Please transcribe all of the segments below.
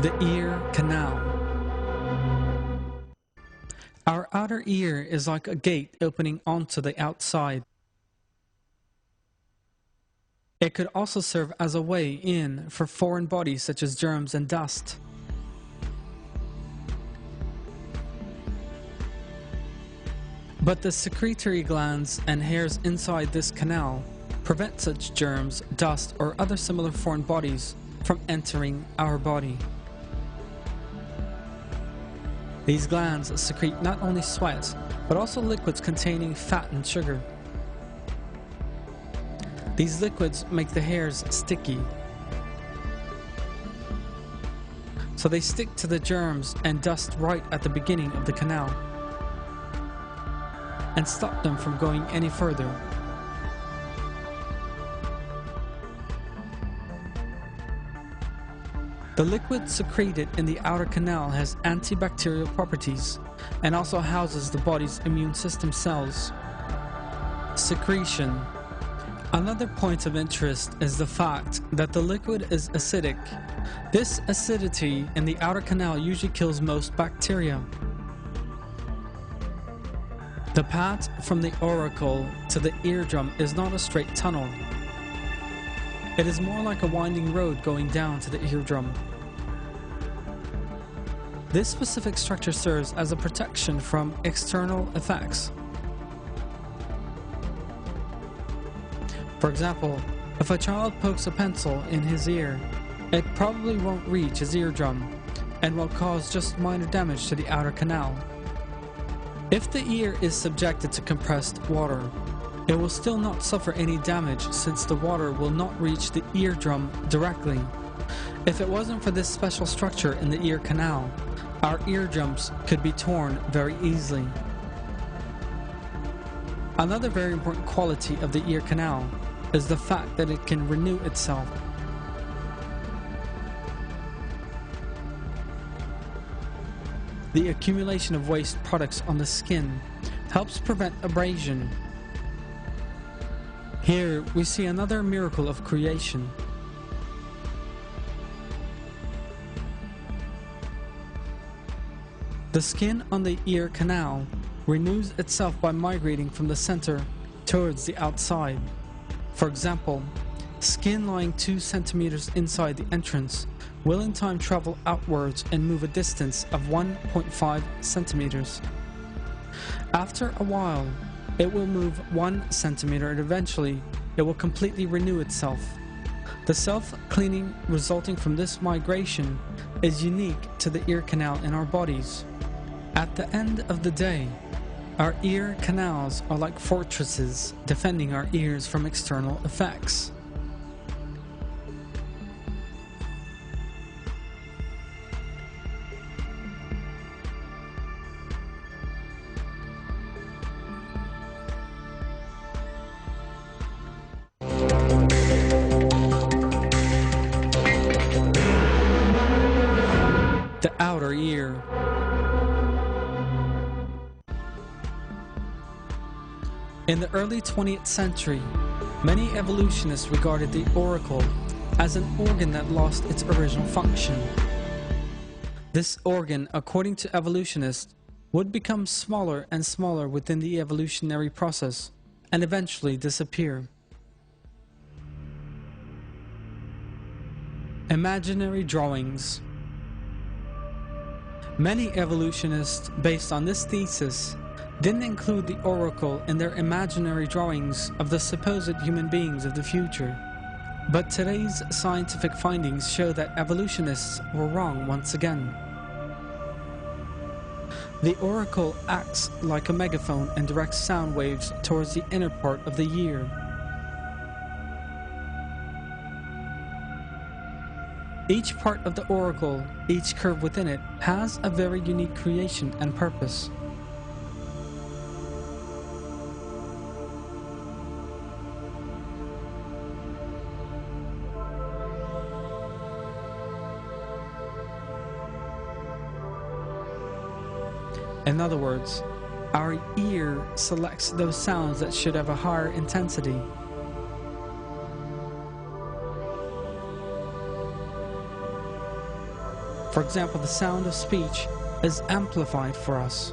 The ear canal. Our outer ear is like a gate opening onto the outside. It could also serve as a way in for foreign bodies such as germs and dust. But the secretory glands and hairs inside this canal prevent such germs, dust, or other similar foreign bodies from entering our body. These glands secrete not only sweat, but also liquids containing fat and sugar. These liquids make the hairs sticky, so they stick to the germs and dust right at the beginning of the canal and stop them from going any further. The liquid secreted in the outer canal has antibacterial properties and also houses the body's immune system cells. Secretion. Another point of interest is the fact that the liquid is acidic. This acidity in the outer canal usually kills most bacteria. The path from the auricle to the eardrum is not a straight tunnel. It is more like a winding road going down to the eardrum. This specific structure serves as a protection from external effects. For example, if a child pokes a pencil in his ear, it probably won't reach his eardrum and will cause just minor damage to the outer canal. If the ear is subjected to compressed water, it will still not suffer any damage since the water will not reach the eardrum directly. If it wasn't for this special structure in the ear canal, our eardrums could be torn very easily. Another very important quality of the ear canal is the fact that it can renew itself. The accumulation of waste products on the skin helps prevent abrasion. Here we see another miracle of creation. The skin on the ear canal renews itself by migrating from the center towards the outside. For example, skin lying 2 centimeters inside the entrance will in time travel outwards and move a distance of 1.5 centimeters. After a while, it will move 1 centimeter and eventually it will completely renew itself. The self-cleaning resulting from this migration is unique to the ear canal in our bodies. At the end of the day, our ear canals are like fortresses defending our ears from external effects. The outer ear. In the early 20th century, many evolutionists regarded the auricle as an organ that lost its original function. This organ, according to evolutionists, would become smaller and smaller within the evolutionary process and eventually disappear. Imaginary drawings. Many evolutionists, based on this thesis, didn't include the auricle in their imaginary drawings of the supposed human beings of the future. But today's scientific findings show that evolutionists were wrong once again. The auricle acts like a megaphone and directs sound waves towards the inner part of the ear. Each part of the auricle, each curve within it, has a very unique creation and purpose. In other words, our ear selects those sounds that should have a higher intensity. For example, the sound of speech is amplified for us,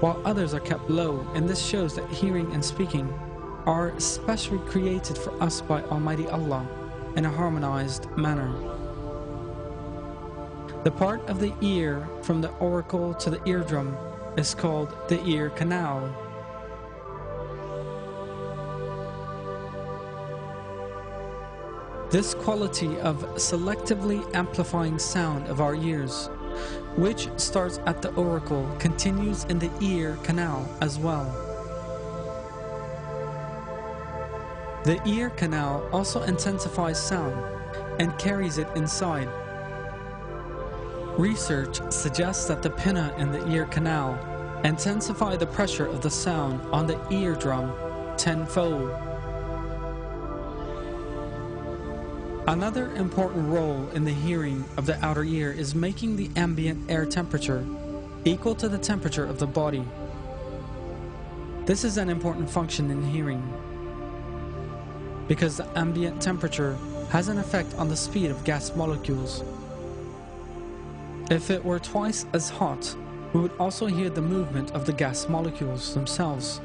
while others are kept low, and this shows that hearing and speaking are specially created for us by Almighty Allah in a harmonized manner. The part of the ear from the auricle to the eardrum is called the ear canal. This quality of selectively amplifying sound of our ears, which starts at the auricle, continues in the ear canal as well. The ear canal also intensifies sound and carries it inside. Research suggests that the pinna in the ear canal intensify the pressure of the sound on the eardrum tenfold. Another important role in the hearing of the outer ear is making the ambient air temperature equal to the temperature of the body. This is an important function in hearing, because the ambient temperature has an effect on the speed of gas molecules. If it were twice as hot, we would also hear the movement of the gas molecules themselves.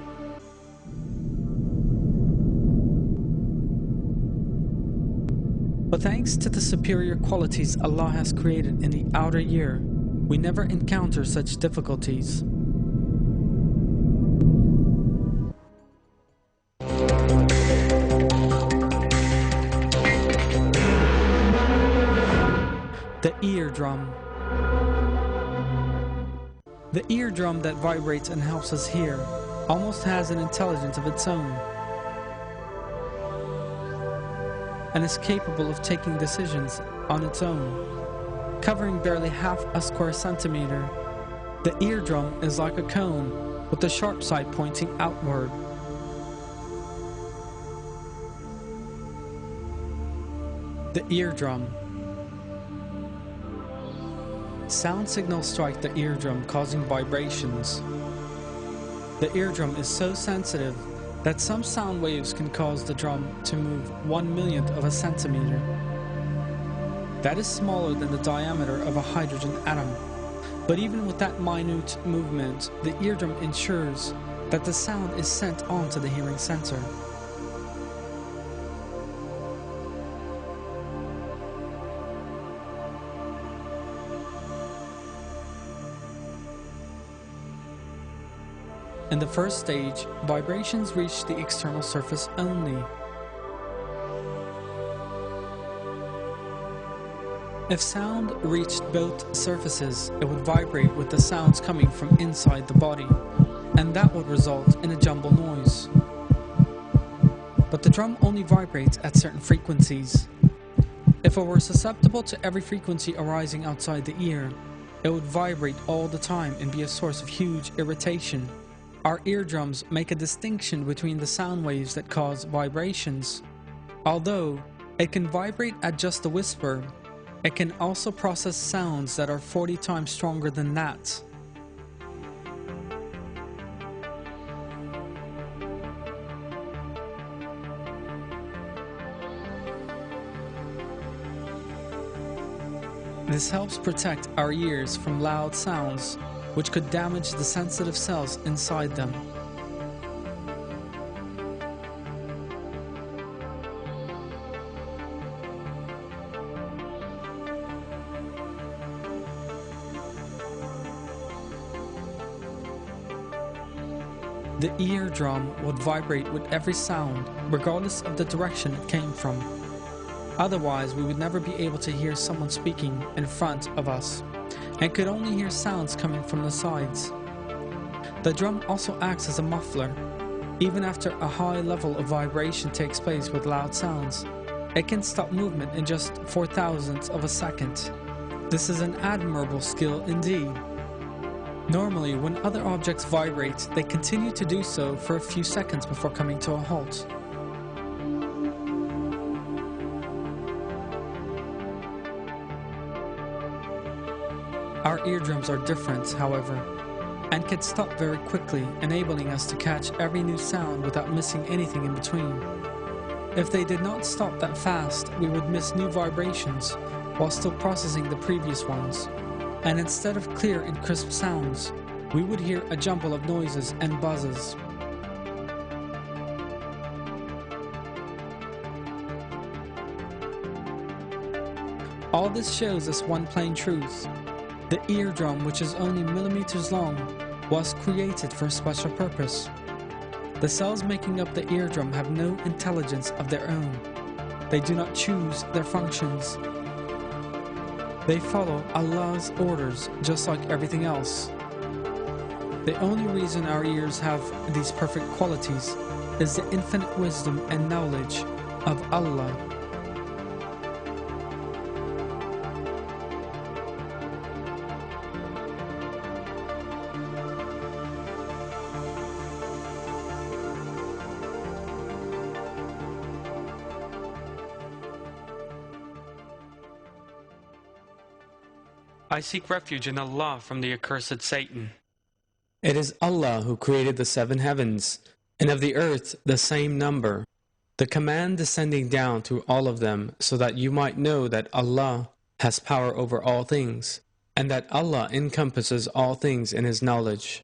But thanks to the superior qualities Allah has created in the outer ear, we never encounter such difficulties. The eardrum. The eardrum that vibrates and helps us hear almost has an intelligence of its own, and is capable of taking decisions on its own. Covering barely half a square centimeter, the eardrum is like a cone with the sharp side pointing outward. The eardrum. Sound signals strike the eardrum, causing vibrations. The eardrum is so sensitive that some sound waves can cause the drum to move 1/1,000,000th of a centimeter. That is smaller than the diameter of a hydrogen atom. But even with that minute movement, the eardrum ensures that the sound is sent on to the hearing center. In the first stage, vibrations reach the external surface only. If sound reached both surfaces, it would vibrate with the sounds coming from inside the body, and that would result in a jumble noise. But the drum only vibrates at certain frequencies. If it were susceptible to every frequency arising outside the ear, it would vibrate all the time and be a source of huge irritation. Our eardrums make a distinction between the sound waves that cause vibrations. Although it can vibrate at just a whisper, it can also process sounds that are 40 times stronger than that. This helps protect our ears from loud sounds, which could damage the sensitive cells inside them. The eardrum would vibrate with every sound, regardless of the direction it came from. Otherwise, we would never be able to hear someone speaking in front of us, and could only hear sounds coming from the sides. The drum also acts as a muffler. Even after a high level of vibration takes place with loud sounds, it can stop movement in just 4/1000ths of a second. This is an admirable skill indeed. Normally, when other objects vibrate, they continue to do so for a few seconds before coming to a halt. Our eardrums are different, however, and can stop very quickly, enabling us to catch every new sound without missing anything in between. If they did not stop that fast, we would miss new vibrations, while still processing the previous ones, and instead of clear and crisp sounds, we would hear a jumble of noises and buzzes. All this shows us one plain truth. The eardrum, which is only millimeters long, was created for a special purpose. The cells making up the eardrum have no intelligence of their own. They do not choose their functions. They follow Allah's orders just like everything else. The only reason our ears have these perfect qualities is the infinite wisdom and knowledge of Allah. I seek refuge in Allah from the accursed Satan. It is Allah who created the 7 heavens, and of the earth the same number, the command descending down to all of them, so that you might know that Allah has power over all things, and that Allah encompasses all things in His knowledge.